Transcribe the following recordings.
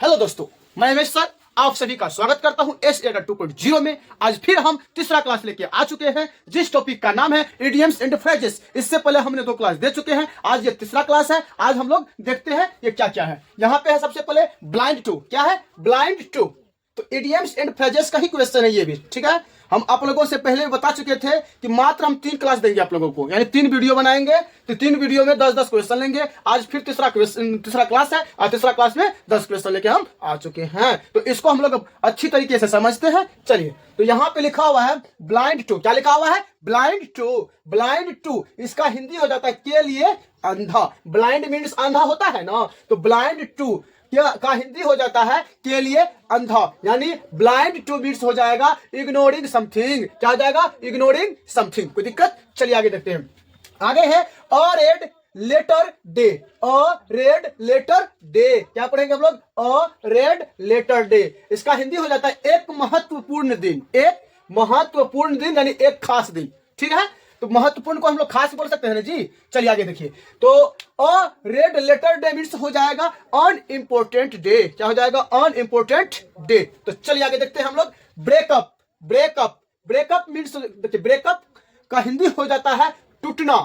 Hello दोस्तों, मैं Ramesh sir आप सभी का स्वागत करता हूं एस एडा 2.0 में। आज फिर हम तीसरा क्लास लेके आ चुके हैं जिस टॉपिक का नाम है इडियम्स एंड फ्रेजेस। इससे पहले हमने 2 क्लास दे चुके हैं, आज ये तीसरा क्लास है। आज हम लोग देखते हैं ये क्या क्या है। यहाँ पे है सबसे पहले ब्लाइंड टू। क्या है? Blind to. तो इडियम्स एंड फ्रेजेस का ही क्वेश्चन है ये भी, ठीक है। हम आप लोगों से पहले बता चुके थे कि मात्र हम 3 क्लास देंगे आप लोगों को, यानी 3 वीडियो बनाएंगे तो 3 वीडियो में 10-10 क्वेश्चन लेंगे। आज फिर तीसरा क्लास है और तीसरा क्लास में 10 क्वेश्चन लेके हम आ चुके हैं। तो इसको हम लोग अच्छी तरीके से समझते हैं। चलिए, तो यहाँ पे लिखा हुआ है ब्लाइंड टू। क्या लिखा हुआ है? Blind to. ब्लाइंड टू इसका हिंदी हो जाता है के लिए अंधा। ब्लाइंड मीन्स अंधा होता है ना, तो ब्लाइंड टू का हिंदी हो जाता है के लिए अंधा, यानी ब्लाइंड टू मीन्स हो जाएगा इग्नोरिंग समथिंग। क्या हो जाएगा? Ignoring something. कोई दिक्कत? चलिए आगे देखते हैं। आगे है अ रेड लेटर डे। अ रेड लेटर डे क्या पढ़ेंगे हम लोग? अ रेड लेटर डे। इसका हिंदी हो जाता है एक महत्वपूर्ण दिन। एक महत्वपूर्ण दिन यानी एक खास दिन, ठीक है। तो महत्वपूर्ण को हम लोग खास बोल सकते हैं ना जी। चलिए आगे देखिए। तो अ रेड लेटर डे मीन्स हो जाएगा अन इम्पोर्टेंट डे। क्या हो जाएगा? अन इम्पोर्टेंट डे। तो चलिए आगे देखते हैं हम लोग। ब्रेकअप। ब्रेकअप। ब्रेकअप मीन्स देखिए, ब्रेकअप का हिंदी हो जाता है टूटना।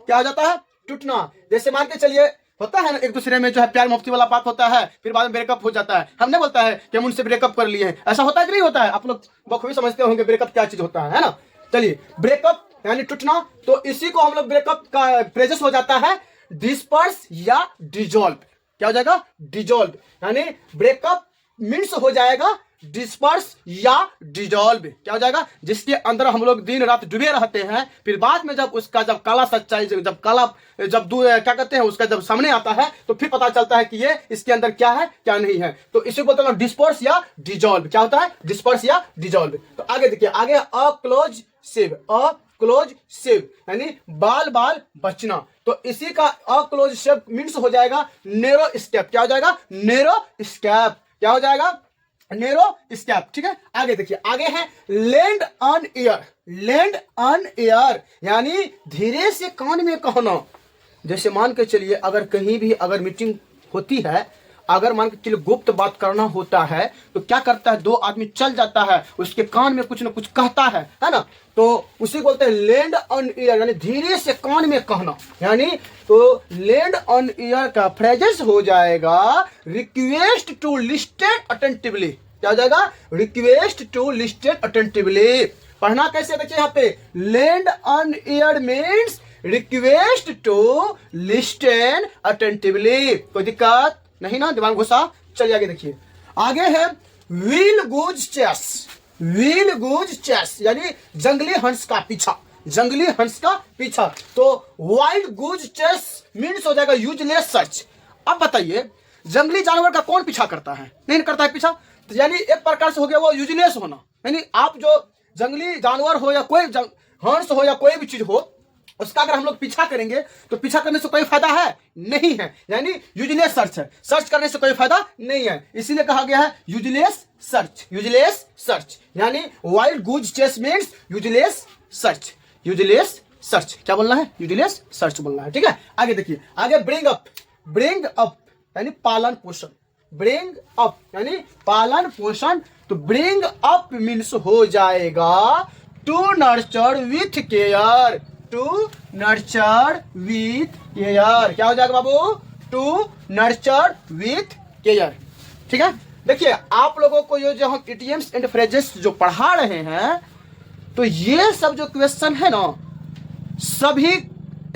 क्या हो जाता है? टूटना। जैसे मान के चलिए होता है ना, एक दूसरे में जो है प्यार मोहब्बती वाला बात होता है, फिर बाद में ब्रेकअप हो जाता है। हमने बोलता है कि हम उनसे ब्रेकअप कर लिए हैं। ऐसा होता है कि नहीं होता है? आप लोग बखूबी समझते होंगे ब्रेकअप क्या चीज होता है ना। चलिए, ब्रेकअप यानी टूटना, तो इसी को हम लोग ब्रेकअप का फ्रेजेस हो जाता है डिस्पर्स या डिजॉल्व। क्या हो जाएगा? डिजॉल्व। यानी ब्रेकअप मीन्स हो जाएगा डिस्पर्स या डिजॉल्व। क्या हो जाएगा? जिसके अंदर हम लोग दिन रात डूबे रहते हैं, फिर बाद में जब उसका जब काला सच्चाई क्या कहते हैं उसका जब सामने आता है तो फिर पता चलता है कि ये इसके अंदर क्या है क्या नहीं है। तो इसे बोलते हैं डिस्पर्स या डिजॉल्व। क्या होता है? डिस्पर्स या डिजॉल्व। तो आगे देखिए, आगे a close save. A close save यानी बाल बाल बचना। तो इसी का अ क्लोज सेव मीन्स हो जाएगा नेरो स्केप। क्या हो जाएगा? Narrow escape. क्या हो जाएगा? नेरो स्केप, ठीक है। आगे देखिए, आगे है lend on air. Land on air यानी धीरे से कान में कहना। जैसे मान के चलिए अगर कहीं भी अगर मीटिंग होती है, अगर मान के चलिए गुप्त बात करना होता है तो क्या करता है, 2 आदमी चल जाता है, उसके कान में कुछ ना कुछ कहता है ना। तो उसी बोलते हैं लैंड ऑन ईयर, यानी धीरे से कान में कहना। यानी तो लैंड ऑन ईयर का फ्रेजेस हो जाएगा रिक्वेस्ट टू लिस्टेड अटेंटिवली। क्या हो जाएगा? Request to listed attentively. पढ़ना कैसे? देखिए यहाँ पे land on ear means request to listen attentively. कोई दिक्कत नहीं ना? दिमाग घुसा। चलिए आगे देखिए, आगे है व्हील गूज चेस। व्हील गूज चेस यानी जंगली हंस का पीछा। जंगली हंस का पीछा। तो वाइल्ड गूज चेस मीन्स हो जाएगा यूजलेस सर्च। अब बताइए, जंगली जानवर का कौन पीछा करता है? नहीं करता है पीछा। तो यानी एक प्रकार से हो गया वो यूजलेस होना। यानी आप जो जंगली जानवर हो या कोई हंस हो या कोई भी चीज हो, उसका अगर हम लोग पीछा करेंगे तो पीछा करने से कोई फायदा है नहीं है, यानी यूजलेस सर्च है। सर्च करने से कोई फायदा नहीं है, इसीलिए कहा गया है यूजलेस सर्च। यूजलेस सर्च यानी wild goose chase means useless search. Useless search क्या बोलना है? यूजलेस सर्च बोलना है, ठीक है। आगे देखिए, आगे ब्रिंग अप। ब्रिंग अप यानी पालन पोषण। ब्रिंग अप यानी पालन पोषण। तो ब्रिंग अप मीन्स हो जाएगा to nurture with care. To nurture with care. क्या हो जाएगा बाबू? टू नर्चर विथ केयर, ठीक है। देखिए, आप लोगों को ये जो हम इडियम्स एंड फ्रेजेस जो पढ़ा रहे हैं, तो ये सब जो क्वेश्चन है ना, सभी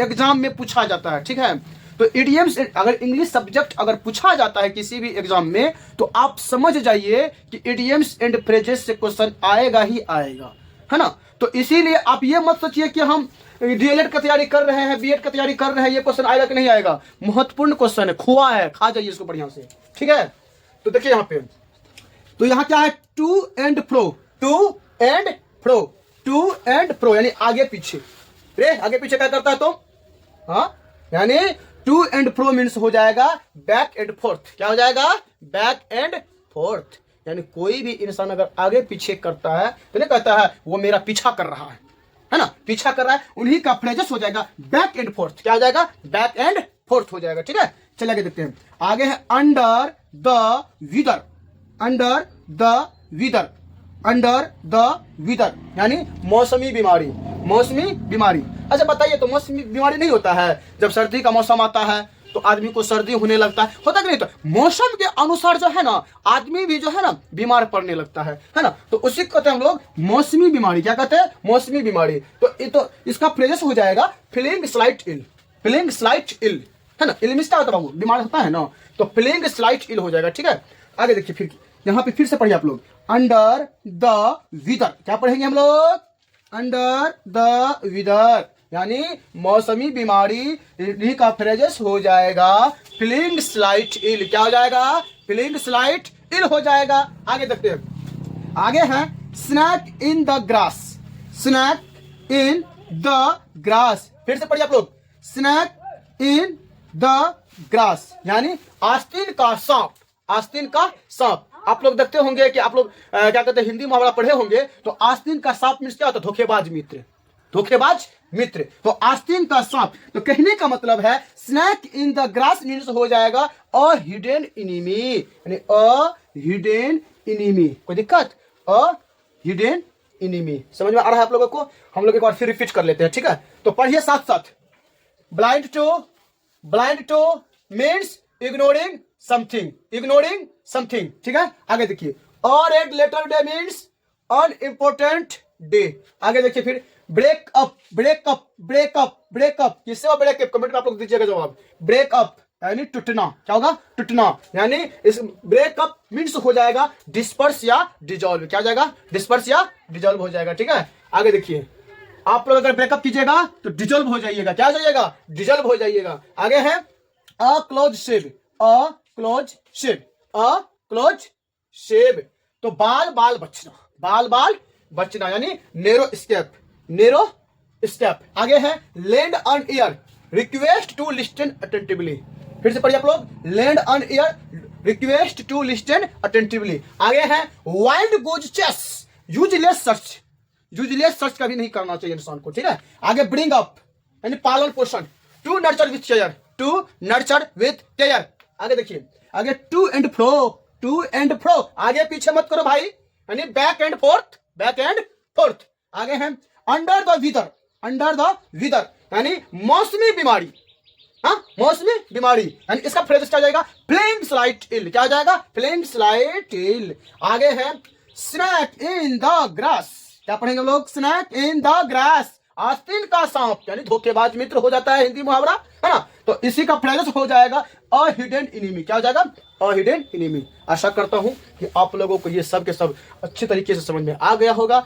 एग्जाम में पूछा जाता है, ठीक है। तो इडियम्स अगर इंग्लिश सब्जेक्ट अगर पूछा जाता है किसी भी एग्जाम में, तो आप समझ जाइए कि इडियम्स एंड फ्रेजेस से क्वेश्चन आएगा ही आएगा, है ना। तो इसीलिए आप ये मत सोचिए कि हम डीएलएड का तैयारी कर रहे हैं, बीएड का तैयारी कर रहे हैं, ये क्वेश्चन आएगा कि नहीं आएगा। महत्वपूर्ण क्वेश्चन है, खुआ है, खा जाइए इसको बढ़िया से, ठीक है। तो देखिए यहाँ पे, तो यहाँ क्या है? To and fro. To and fro. To and fro यानी आगे पीछे। रे आगे पीछे क्या करता है तो? हाँ, यानी टू एंड फ्रो मीन्स हो जाएगा बैक एंड फोर्थ। क्या हो जाएगा? Back and fourth. यानी कोई भी इंसान अगर आगे पीछे करता है तो नहीं कहता है वो मेरा पीछा कर रहा है ना, पीछा कर रहा है। उन्हीं का फ्रेजेस हो जाएगा बैक एंड फोर्थ। क्या हो जाएगा? बैक एंड फोर्थ हो जाएगा, ठीक है। चलिए आगे देखते हैं। आगे है under the weather, under the weather, under the weather यानी मौसमी बीमारी, मौसमी बीमारी। अच्छा बताइए, तो मौसमी बीमारी नहीं होता है जब सर्दी का मौसम आता है तो आदमी को सर्दी होने लगता है, होता कि नहीं? तो मौसम के अनुसार जो है ना आदमी भी जो है ना बीमार पड़ने लगता है ना। तो उसी को कहते हैं हम लोग मौसमी बीमारी। क्या कहते हैं? मौसमी बीमारी। तो इसका फ्रेजेस हो जाएगा फीलिंग स्लाइट इल, फीलिंग स्लाइट इल, है ना। इल मिस्टा होता है बाबू, बीमार होता है ना, तो फीलिंग स्लाइट इल हो जाएगा। ठीक है, आगे देखिए फिर यहाँ पे फिर से पढ़िए आप लोग, अंडर द विदर। क्या पढ़ेंगे हम लोग? अंडर द विदर यानी मौसमी बीमारी का फ्रेजेस हो जाएगा फीलिंग स्लाइट इल। क्या हो जाएगा? फीलिंग स्लाइट इल हो जाएगा। आगे देखते हैं, आगे है snake in the grass, snake in the grass. फिर से पढ़िए आप लोग, स्नैक इन द ग्रास यानी आस्तीन का सांप, आस्तीन का सांप। आप लोग देखते होंगे कि आप लोग क्या कहते हैं, हिंदी मुहावरा पढ़े होंगे, तो आस्तीन का सांप मीन्स क्या होता है? धोखेबाज मित्र, धोखेबाज मित्र। तो आस्तीन का सांप, तो कहने का मतलब है snake in the grass means हो जाएगा अ हिडन इनिमी, यानी अ हिडन इनिमी। कोई दिक्कत? A hidden enemy. समझ में आ रहा है आप लोगों को? हम लोग एक बार फिर रिपीट कर लेते हैं, ठीक है? तो पढ़िए साथ साथ। Blind to means ignoring something, ignoring something. ठीक है, आगे देखिए, a red letter day means unimportant day. आगे देखिए फिर ब्रेकअप, ब्रेकअप, ब्रेकअप, ब्रेकअप। किससे हो ब्रेकअप? कमेंट में आप लोग दीजिएगा जवाब। ब्रेकअप यानी टूटना। क्या होगा? टूटना। यानी इस ब्रेकअप मीन्स हो जाएगा डिस्पर्स या डिजॉल्व। क्या हो जाएगा? डिस्पर्स या डिजॉल्व हो जाएगा। ठीक है, आगे देखिए, आप लोग अगर ब्रेकअप कीजिएगा तो डिजॉल्व हो जाइएगा। क्या हो जाइएगा? डिजॉल्व हो जाइएगा। आगे है a close shave, a close shave, a close shave. तो बाल बाल बचना, बाल बाल बचना यानी नेरो स्टेप, नेरो स्टेप। आगे है lend on ear, request to listen attentively. फिर से पढ़िए आप लोग, lend on ear, request to listen attentively. आगे है wild goose chase, useless search, useless search कभी नहीं करना चाहिए इंसान को। ठीक है, आगे ब्रिंग अप यानी पालन पोषण, to nurture with care, to nurture with care. आगे देखिए, आगे to and fro, to and fro, आगे पीछे मत करो भाई, यानी back and forth, back and forth. आगे है under the weather, under the weather यानी मौसमी बीमारी, हाँ मौसमी बीमारी यानी इसका फ्रेज क्या जाएगा? फ्लेइंग स्लाइट इल। क्या हो जाएगा? फ्लेइंग स्लाइट इल। आगे है स्नैक इन द ग्रास। क्या पढ़ेंगे हम लोग? स्नैक इन द ग्रास, आस्तीन का सांप यानी धोखेबाज मित्र हो जाता है हिंदी मुहावरा, है ना। तो इसी का फ्रेज हो जाएगा अ हिडन इनिमी। क्या हो जाएगा? A hidden enemy. आशा करता हूं कि आप लोगों को ये सब के सब अच्छे तरीके से समझ में आ गया होगा।